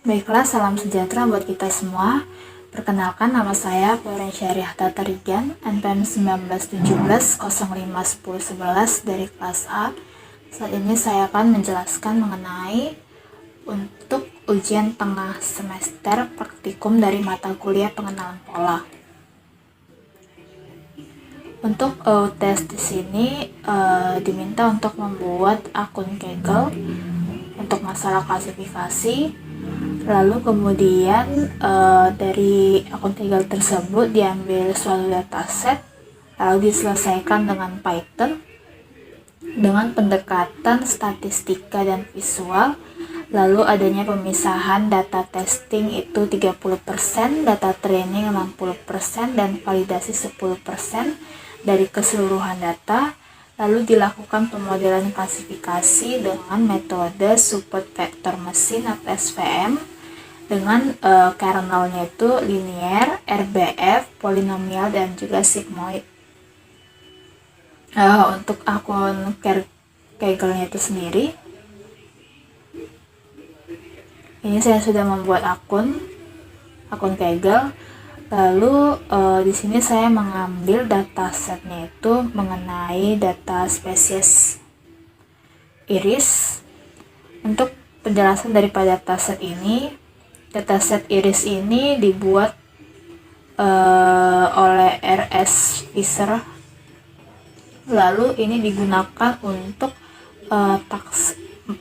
Baiklah, salam sejahtera buat kita semua. Perkenalkan, nama saya Floren Syariah Tatarigan, NPM 1917 05 10 11 dari kelas A. Saat ini saya akan menjelaskan mengenai untuk ujian tengah semester praktikum dari mata kuliah pengenalan pola. Untuk tes di sini diminta untuk membuat akun Kaggle untuk masalah klasifikasi. Lalu kemudian dari akun Kaggle tersebut diambil suatu dataset, lalu diselesaikan dengan Python dengan pendekatan statistika dan visual. Lalu adanya pemisahan data testing itu 30%, data training 60%, dan validasi 10% dari keseluruhan data. Lalu dilakukan pemodelan klasifikasi dengan metode support vector machine atau SVM dengan kernelnya itu linear, RBF, polinomial, dan juga sigmoid. Untuk akun Kaggle-nya itu sendiri, ini saya sudah membuat akun Kaggle. Lalu di sini saya mengambil datasetnya itu mengenai data spesies iris. Untuk penjelasan daripada dataset ini, dataset iris ini dibuat oleh R.S. Fisher. Lalu ini digunakan untuk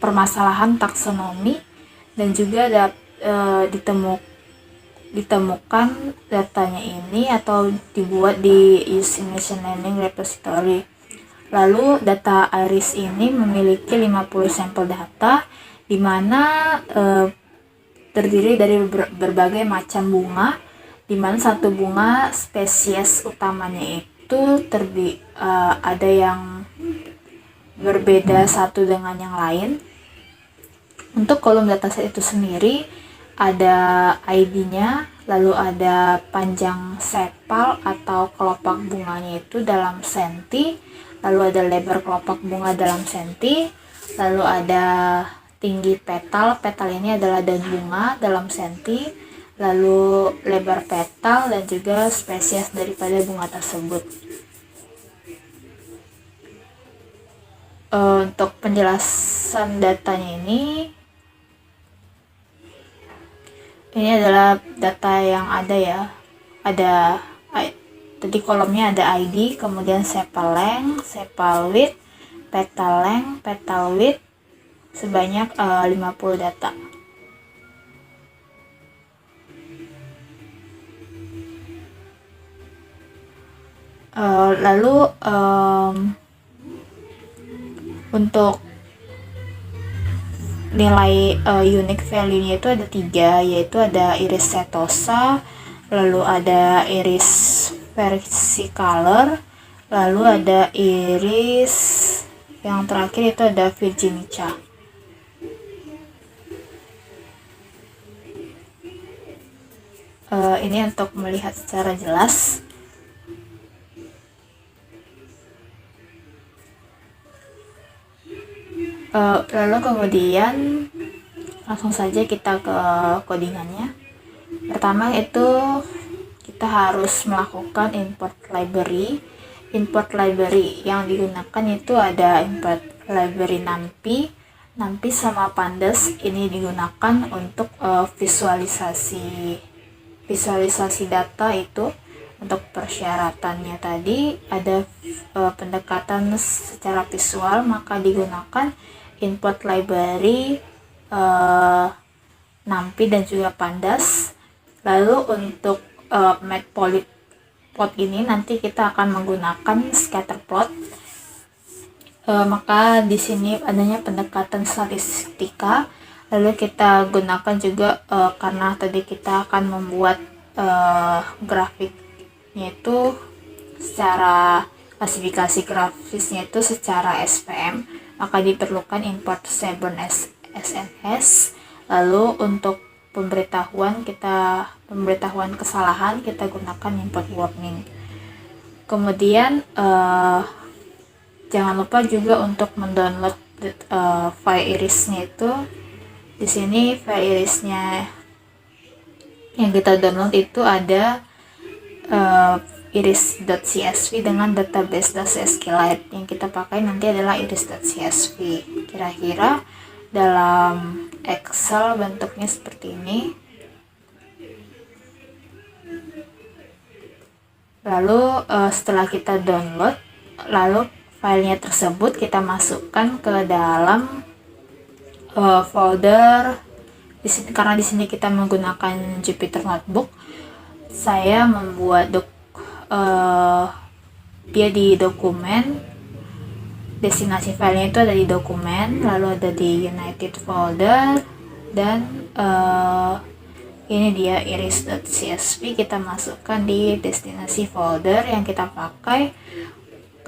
permasalahan taksonomi, dan juga ditemukan datanya ini atau dibuat di using machine learning repository. Lalu data iris ini memiliki 50 sampel data, di mana terdiri dari berbagai macam bunga, di mana satu bunga spesies utamanya itu ada yang berbeda satu dengan yang lain. Untuk kolom dataset itu sendiri ada ID-nya, lalu ada panjang sepal atau kelopak bunganya itu dalam senti, lalu ada lebar kelopak bunga dalam senti, lalu ada tinggi petal ini adalah daun bunga dalam senti, lalu lebar petal, dan juga spesies daripada bunga tersebut. Untuk penjelasan datanya ini adalah data yang ada ya. Tadi kolomnya ada ID, kemudian sepal length, sepal width, petal length, petal width, sebanyak 50 data. Lalu untuk nilai unique value-nya itu ada 3, yaitu ada iris setosa, lalu ada iris versicolor, lalu ada iris yang terakhir itu ada Virginica. Ini untuk melihat secara jelas. Lalu kemudian langsung saja kita ke codingannya. Pertama itu kita harus melakukan import library. Import library yang digunakan itu ada import library NumPy sama Pandas. Ini digunakan untuk visualisasi data itu. Untuk persyaratannya tadi ada pendekatan secara visual, maka digunakan import library NumPy dan juga Pandas. Lalu untuk matplotlib ini nanti kita akan menggunakan scatterplot. Maka di sini adanya pendekatan statistika. Lalu kita gunakan juga karena tadi kita akan membuat grafiknya itu secara klasifikasi grafisnya itu secara SVM, maka diperlukan import Seaborn SNS. Lalu untuk pemberitahuan kesalahan kita gunakan import warning. Kemudian jangan lupa juga untuk mendownload file irisnya itu Di sini file irisnya yang kita download itu ada iris.csv dengan database.sqlite. Yang kita pakai nanti adalah iris.csv. Kira-kira dalam Excel bentuknya seperti ini. Lalu setelah kita download, lalu filenya tersebut kita masukkan ke dalam folder. Karena di sini kita menggunakan Jupyter Notebook, saya membuat dia di dokumen. Destinasi filenya itu ada di dokumen, lalu ada di United Folder, dan ini dia iris.csv. Kita masukkan di destinasi folder yang kita pakai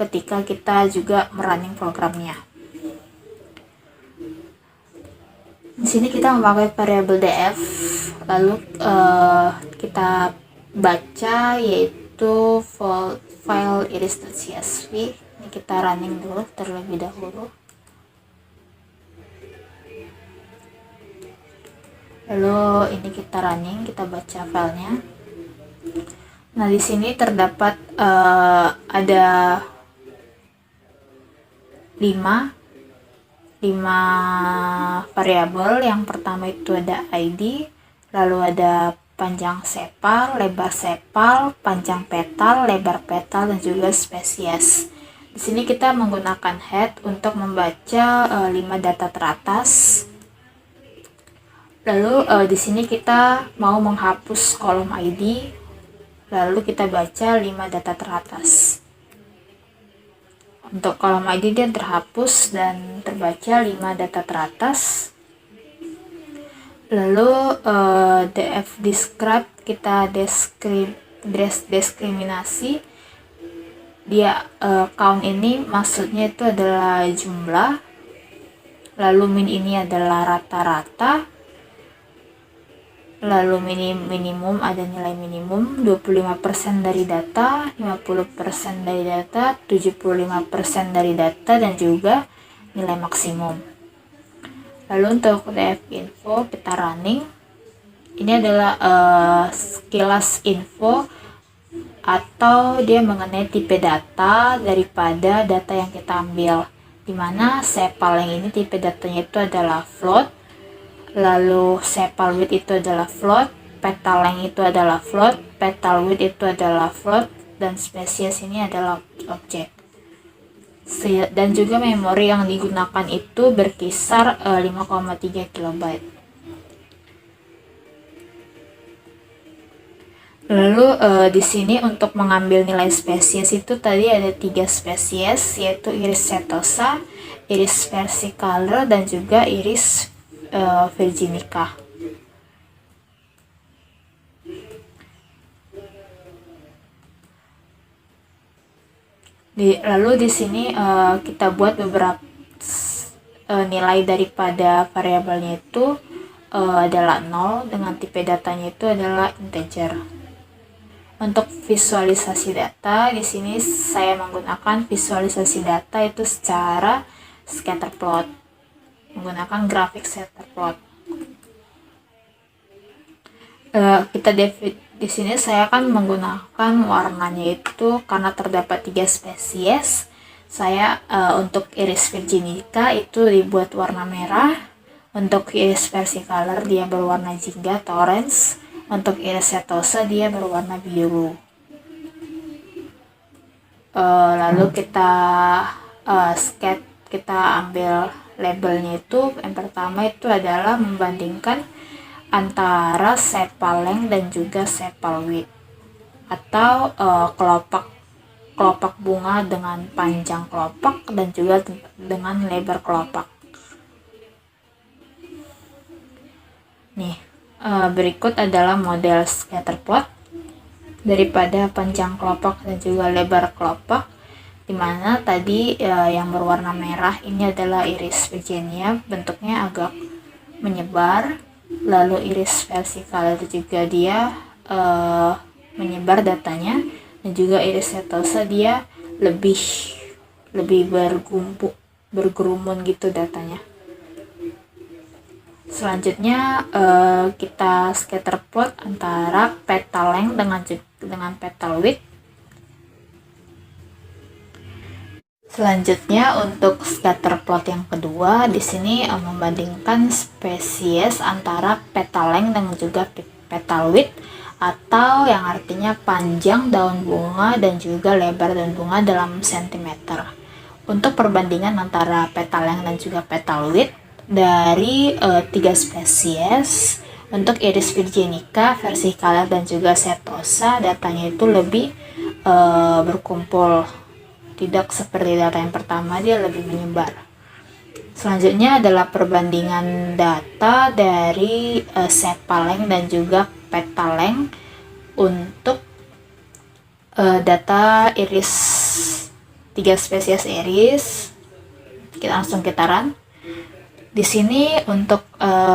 ketika kita juga merunning programnya. Di sini kita memakai variabel df, lalu kita baca yaitu file iris.csv. Ini kita running dulu terlebih dahulu. Lalu ini kita running, kita baca filenya. Nah, di sini terdapat ada 5 variabel. Yang pertama itu ada ID, lalu ada panjang sepal, lebar sepal, panjang petal, lebar petal, dan juga spesies. Di sini kita menggunakan head untuk membaca 5 data teratas. Lalu di sini kita mau menghapus kolom ID, lalu kita baca 5 data teratas. Untuk kolom ID dia terhapus dan terbaca 5 data teratas. Lalu df describe kita diskriminasi. Dia count ini maksudnya itu adalah jumlah. Lalu min ini adalah rata-rata. Lalu minimum ada nilai minimum 25% dari data, 50% dari data, 75% dari data, dan juga nilai maksimum. Lalu untuk df info kita running. Ini adalah sekilas info atau dia mengenai tipe data daripada data yang kita ambil, dimana sepal yang ini tipe datanya itu adalah float, lalu sepal width itu adalah float, petal length itu adalah float, petal width itu adalah float, dan spesies ini adalah objek. Dan juga memori yang digunakan itu berkisar 5,3 KB. Lalu di sini untuk mengambil nilai spesies itu tadi ada 3 spesies, yaitu iris setosa, iris versicolor, dan juga iris virginica. Lalu di sini kita buat beberapa nilai daripada variabelnya itu adalah 0 dengan tipe datanya itu adalah integer. Untuk visualisasi data, di sini saya menggunakan visualisasi data itu secara scatter plot, menggunakan grafik scatter plot. Di sini saya akan menggunakan warnanya itu karena terdapat 3 spesies. Saya untuk iris virginica itu dibuat warna merah, untuk iris versicolor dia berwarna jingga atau orange, untuk iris setosa dia berwarna biru. Lalu kita kita ambil labelnya itu. Yang pertama itu adalah membandingkan antara sepal length dan juga sepal width, atau kelopak bunga dengan panjang kelopak dan juga dengan lebar kelopak. Nih, berikut adalah model scatter plot daripada panjang kelopak dan juga lebar kelopak, dimana tadi yang berwarna merah ini adalah iris virginia, bentuknya agak menyebar. Lalu iris versicolor juga dia menyebar datanya, dan juga iris setosa dia lebih bergerumun gitu datanya. Selanjutnya kita scatter plot antara petal length dengan petal width. Selanjutnya untuk scatter plot yang kedua, di sini membandingkan spesies antara petal length dengan juga petal width, atau yang artinya panjang daun bunga dan juga lebar daun bunga dalam sentimeter. Untuk perbandingan antara petal length dan juga petal width dari 3 spesies, untuk Iris virginica, versicolor dan juga setosa, datanya itu lebih berkumpul, tidak seperti data yang pertama, dia lebih menyebar. Selanjutnya adalah perbandingan data dari sepal length dan juga petal length untuk data iris 3 spesies iris. Kita run. Di sini untuk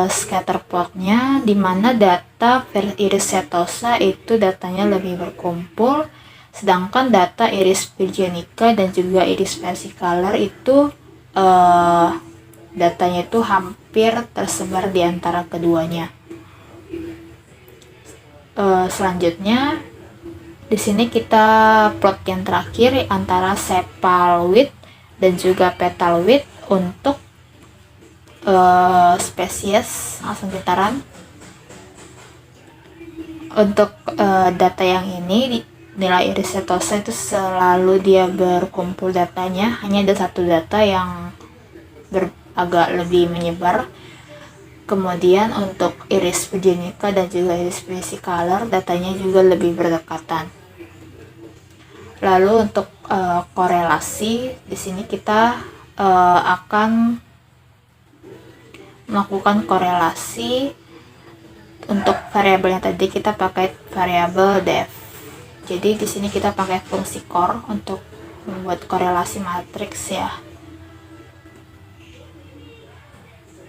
scatter plotnya, di mana data iris setosa itu datanya lebih berkumpul, sedangkan data iris virginica dan juga iris versicolor itu datanya itu hampir tersebar di antara keduanya. Selanjutnya di sini kita plot yang terakhir antara sepal width dan juga petal width untuk spesies. Langsung kita run. Untuk data yang ini, nilai iris setosa itu selalu dia berkumpul datanya, hanya ada satu data yang agak lebih menyebar. Kemudian untuk iris virginica dan juga iris versicolor, datanya juga lebih berdekatan. Lalu untuk korelasi, di sini kita akan melakukan korelasi. Untuk variabelnya tadi kita pakai variabel def. Jadi di sini kita pakai fungsi core untuk membuat korelasi matriks ya.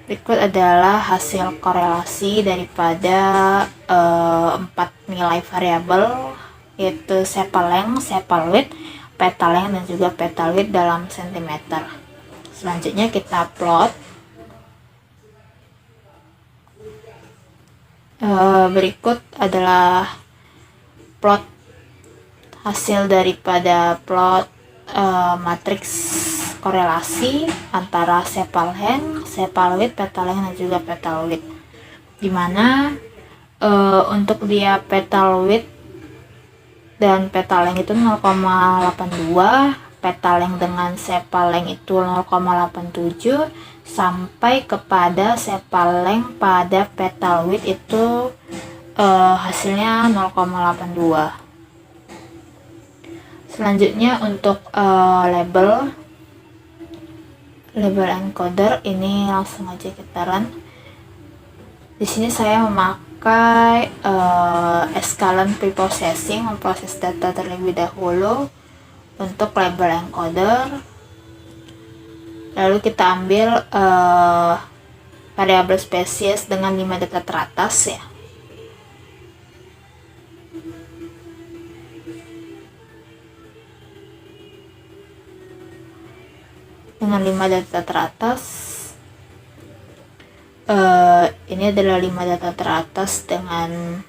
Berikut adalah hasil korelasi daripada 4 nilai variabel, yaitu sepal length, sepal width, petal length dan juga petal width dalam sentimeter. Selanjutnya kita plot. Berikut adalah plot hasil daripada plot matriks korelasi antara sepal length, sepal width, petal length dan juga petal width, dimana untuk dia petal width dan petal length itu 0,82, petal length dengan sepal length itu 0,87, sampai kepada sepal length pada petal width itu hasilnya 0,82. Selanjutnya untuk label encoder ini langsung aja kita run. Di sini saya memakai Escalent Preprocessing, memproses data terlebih dahulu untuk label encoder. Lalu kita ambil variabel spesies dengan 5 data teratas ya. Dengan 5 data teratas, ini adalah 5 data teratas dengan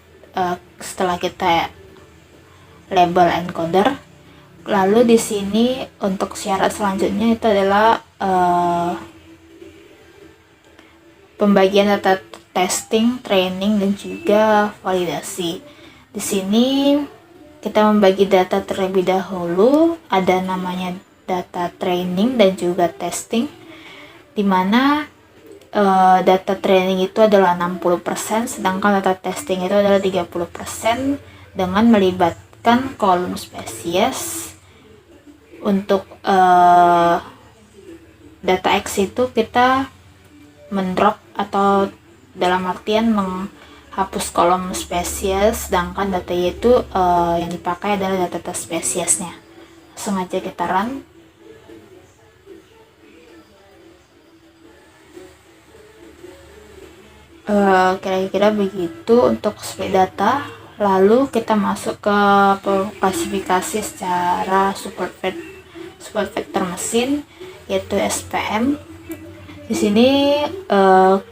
setelah kita label encoder. Lalu di sini untuk syarat selanjutnya itu adalah pembagian data testing, training dan juga validasi. Di sini kita membagi data terlebih dahulu, ada namanya data training dan juga testing, dimana data training itu adalah 60%, sedangkan data testing itu adalah 30%, dengan melibatkan kolom spesies. Untuk data X itu kita mendrop atau dalam artian menghapus kolom spesies, sedangkan data Y itu yang dipakai adalah data spesiesnya. Langsung aja kita run. Kira-kira begitu untuk split data. Lalu kita masuk ke klasifikasi secara support vector mesin, yaitu SPM. Di Di sini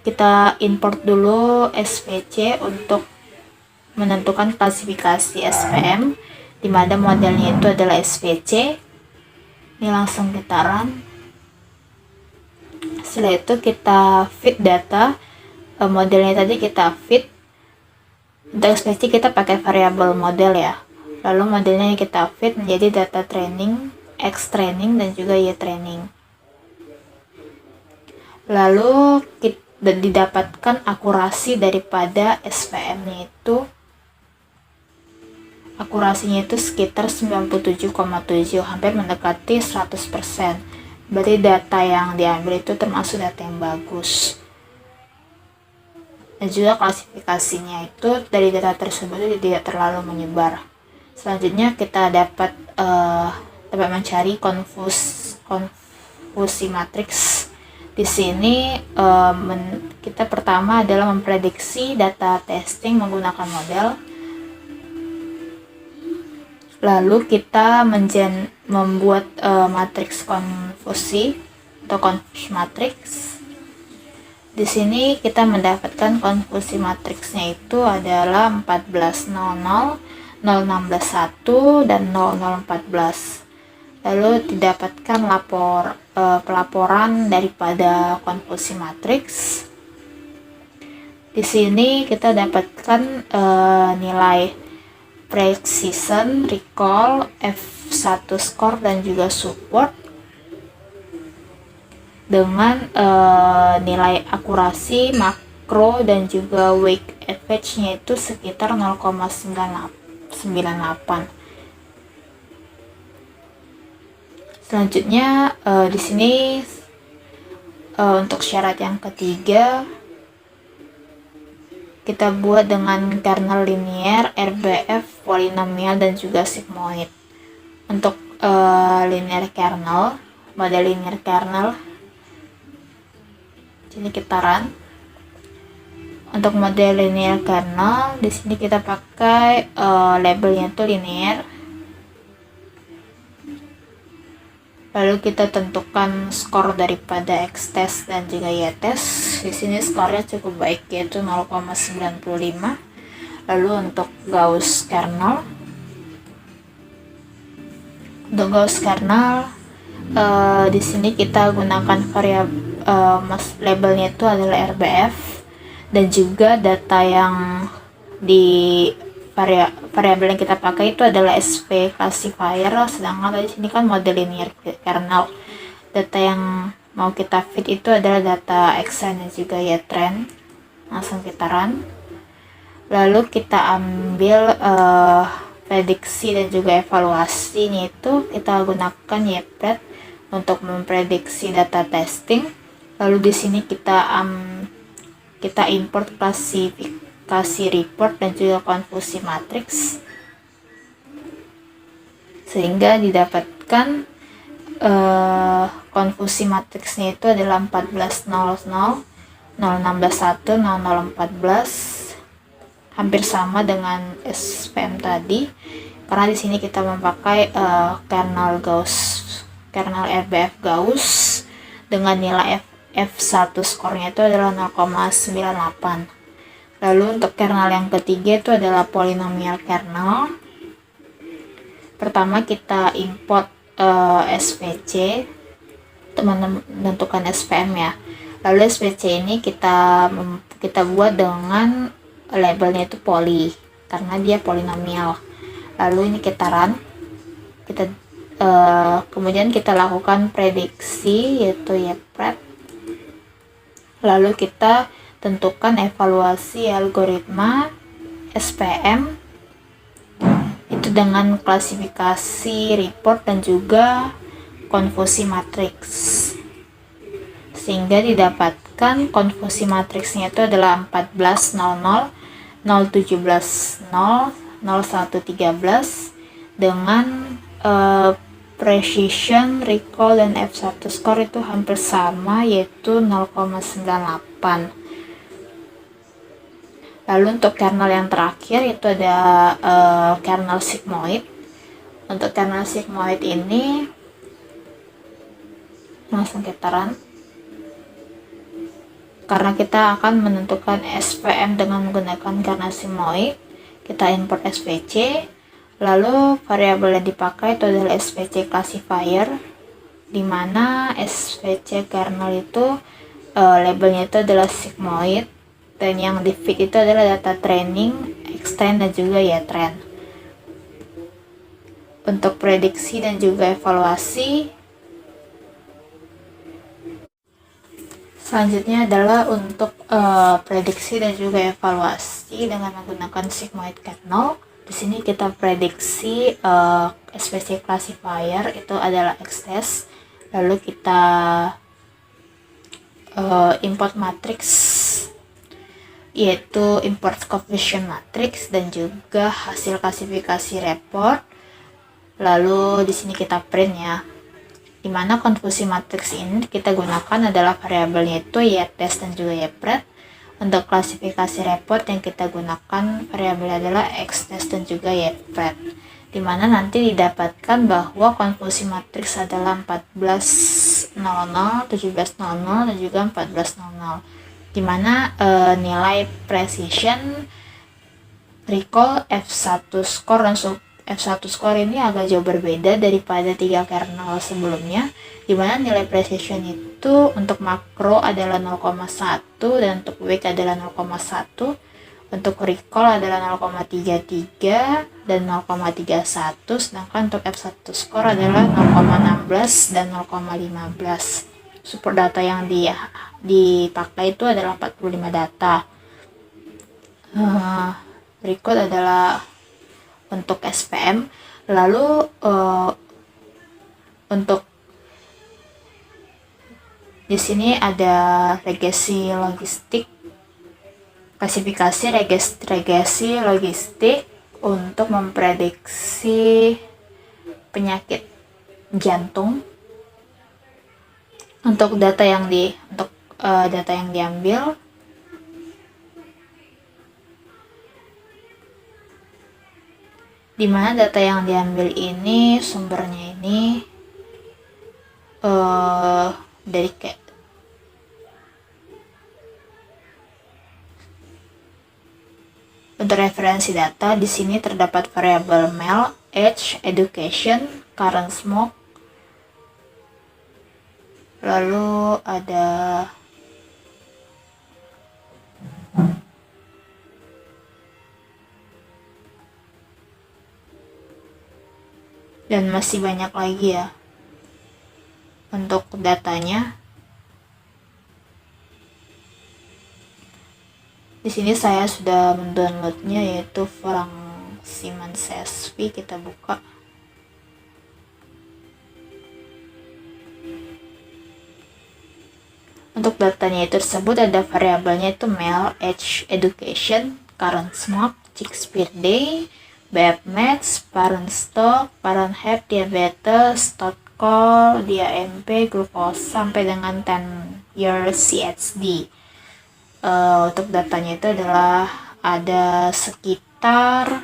kita import dulu SVC untuk menentukan klasifikasi SPM, di mana modelnya itu adalah SVC. Ini langsung kita run. Setelah itu kita fit data, modelnya tadi kita fit. Untuk SVC kita pakai variabel model ya. Lalu modelnya kita fit menjadi data training, X training, dan juga Y training. Lalu didapatkan akurasi daripada SPM-nya itu, akurasinya itu sekitar 97,7, hampir mendekati 100%. Berarti data yang diambil itu termasuk data yang bagus. Dan juga klasifikasinya itu dari data tersebut itu tidak terlalu menyebar. Selanjutnya kita dapat mencari konfusi matriks. Di sini kita pertama adalah memprediksi data testing menggunakan model. Lalu kita membuat matriks konfusi atau konfus matriks. Di sini kita mendapatkan konfusi matriksnya itu adalah 1400, 0161, dan 0014. Lalu didapatkan pelaporan daripada konfusi matriks. Di sini kita dapatkan nilai precision, recall, F1 score, dan juga support dengan nilai akurasi, makro, dan juga weight average-nya itu sekitar 0,98. Selanjutnya di sini untuk syarat yang ketiga kita buat dengan kernel linear, RBF, polinomial, dan juga sigmoid. Untuk linear kernel, model linear kernel, sini kita run. Untuk model linear kernel, di sini kita pakai labelnya itu linear. Lalu kita tentukan skor daripada X-test dan juga Y-test. Di sini skornya cukup baik, yaitu 0,95. Lalu untuk Gauss kernel, di sini kita gunakan labelnya itu adalah RBF, dan juga data yang di variabel yang kita pakai itu adalah SV classifier, sedangkan di sini kan model linear kernel. Data yang mau kita fit itu adalah data X-trend dan juga Y-trend. Langsung kita run. Lalu kita ambil prediksi dan juga evaluasinya itu kita gunakan YPRED untuk memprediksi data testing. Lalu di sini kita import klasifikasi report dan juga konfusi matriks, sehingga didapatkan konfusi matriksnya itu adalah 1400, 0161, 0014, hampir sama dengan SPM tadi, karena di sini kita memakai kernel RBF Gauss dengan nilai F1 skornya itu adalah 0,98. Lalu untuk kernel yang ketiga itu adalah polinomial kernel. Pertama kita import SVC untuk menentukan SPM ya. Lalu SVC ini kita buat dengan labelnya itu poly, karena dia polinomial. Lalu ini kita run. Kemudian kita lakukan prediksi, yaitu YPRED. Lalu kita tentukan evaluasi algoritma SPM itu dengan klasifikasi report dan juga konfusi matriks, sehingga didapatkan konfusi matriksnya itu adalah 1400, 017, 0, 0113 dengan precision, recall, dan F1 score itu hampir sama, yaitu 0,98. Lalu untuk kernel yang terakhir itu ada kernel sigmoid. Untuk kernel sigmoid ini langsung kita run. karena kita akan menentukan SVM dengan menggunakan kernel simoid, kita import SVC. Lalu variabel yang dipakai itu adalah SVC classifier, di mana SVC kernel itu labelnya itu adalah sigmoid, dan yang di feed itu adalah data training, extend, dan juga ya trend. Untuk prediksi dan juga evaluasi, selanjutnya adalah untuk prediksi dan juga evaluasi dengan menggunakan sigmoid kernel. Di sini kita prediksi SVC classifier itu adalah access, lalu kita import matrix, yaitu import coefficient matrix dan juga hasil klasifikasi report. Lalu di sini kita print ya, dimana konfusi matrix ini kita gunakan adalah variabelnya itu ytest dan juga ypret. Untuk klasifikasi report yang kita gunakan variabel adalah xtest dan juga ypret, dimana nanti didapatkan bahwa konfusi matriks adalah 1400, 1700, dan juga 1400, dimana nilai precision, recall, F1 score dan sub F1 score ini agak jauh berbeda daripada 3 kernel sebelumnya, dimana nilai precision itu untuk makro adalah 0,1 dan untuk weight adalah 0,1, untuk recall adalah 0,33 dan 0,31, sedangkan untuk F1 score adalah 0,16 dan 0,15. Support data yang dipakai itu adalah 45 data. Berikut adalah untuk SPM. Lalu untuk di sini ada regresi logistik, klasifikasi regresi logistik untuk memprediksi penyakit jantung. Untuk data yang diambil, di mana data yang diambil ini sumbernya ini dari untuk referensi data. Di sini terdapat variabel male, age, education, current smoke, lalu ada dan masih banyak lagi ya untuk datanya. Di sini saya sudah mendownloadnya, yaitu Frank Siemens CSV. Kita buka. Untuk datanya itu tersebut ada variabelnya itu male, age, education, current smoke, chicks per day, BF-max, parent stock, parent have diabetes, start call, DAMP, glukosa, sampai dengan 10 years CHD. Untuk datanya itu adalah ada sekitar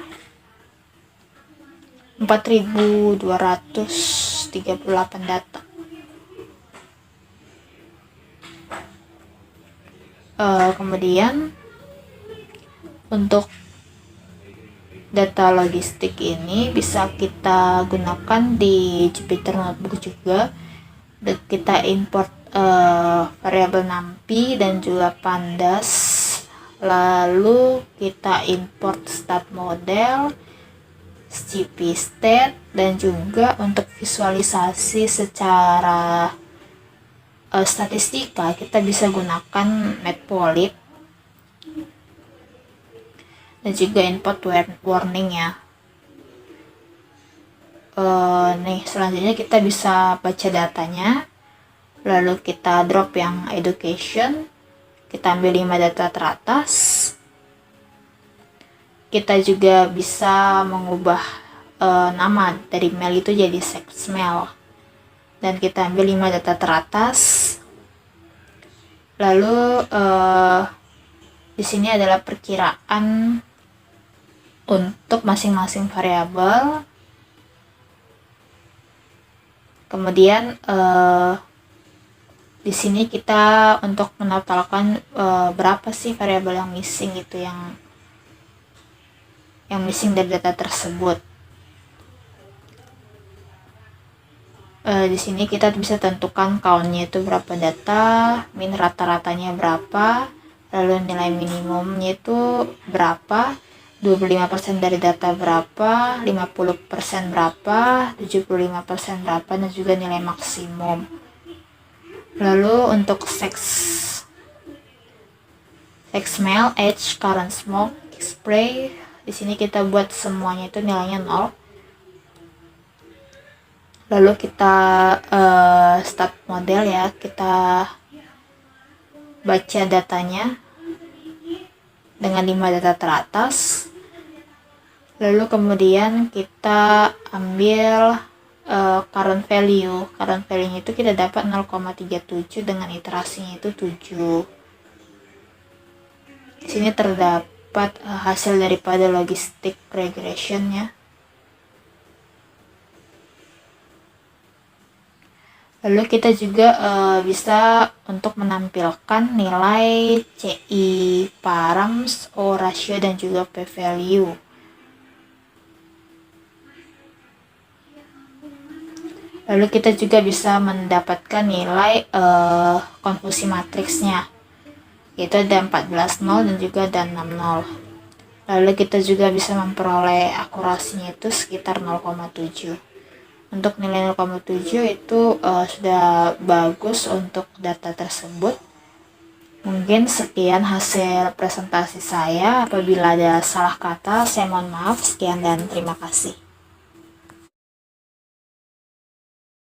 4.238 data. Kemudian untuk data logistik ini bisa kita gunakan di Jupyter Notebook juga. Kita import variabel NumPy dan juga pandas, lalu kita import stat model, CP state, dan juga untuk visualisasi secara statistika kita bisa gunakan Matplotlib dan juga input warning ya. Nih selanjutnya kita bisa baca datanya, lalu kita drop yang education, kita ambil 5 data teratas. Kita juga bisa mengubah nama dari mail itu jadi sex mail, dan kita ambil 5 data teratas. Lalu di sini adalah perkiraan untuk masing-masing variabel. Kemudian Di sini kita untuk menetapkan berapa sih variabel yang missing gitu, yang missing dari data tersebut. Di sini kita bisa tentukan countnya itu berapa data, min rata-ratanya berapa, lalu nilai minimumnya itu berapa, 25% dari data berapa, 50% berapa, 75% berapa, dan juga nilai maksimum. Lalu untuk sex male, age, current smoke, spray, di sini kita buat semuanya itu nilainya 0. Lalu kita start model ya, kita baca datanya dengan 5 data teratas. Lalu kemudian kita ambil current value nya itu kita dapat 0,37 dengan iterasinya itu 7. Di sini terdapat hasil daripada logistic regression ya. Lalu kita juga bisa untuk menampilkan nilai CI params, O ratio, dan juga P value. Lalu kita juga bisa mendapatkan nilai konfusi matriksnya, yaitu ada 14 0 dan juga ada 6 0. Lalu kita juga bisa memperoleh akurasinya itu sekitar 0,7. Untuk nilai 0,7 itu sudah bagus untuk data tersebut. Mungkin sekian hasil presentasi saya. Apabila ada salah kata, saya mohon maaf. Sekian dan terima kasih.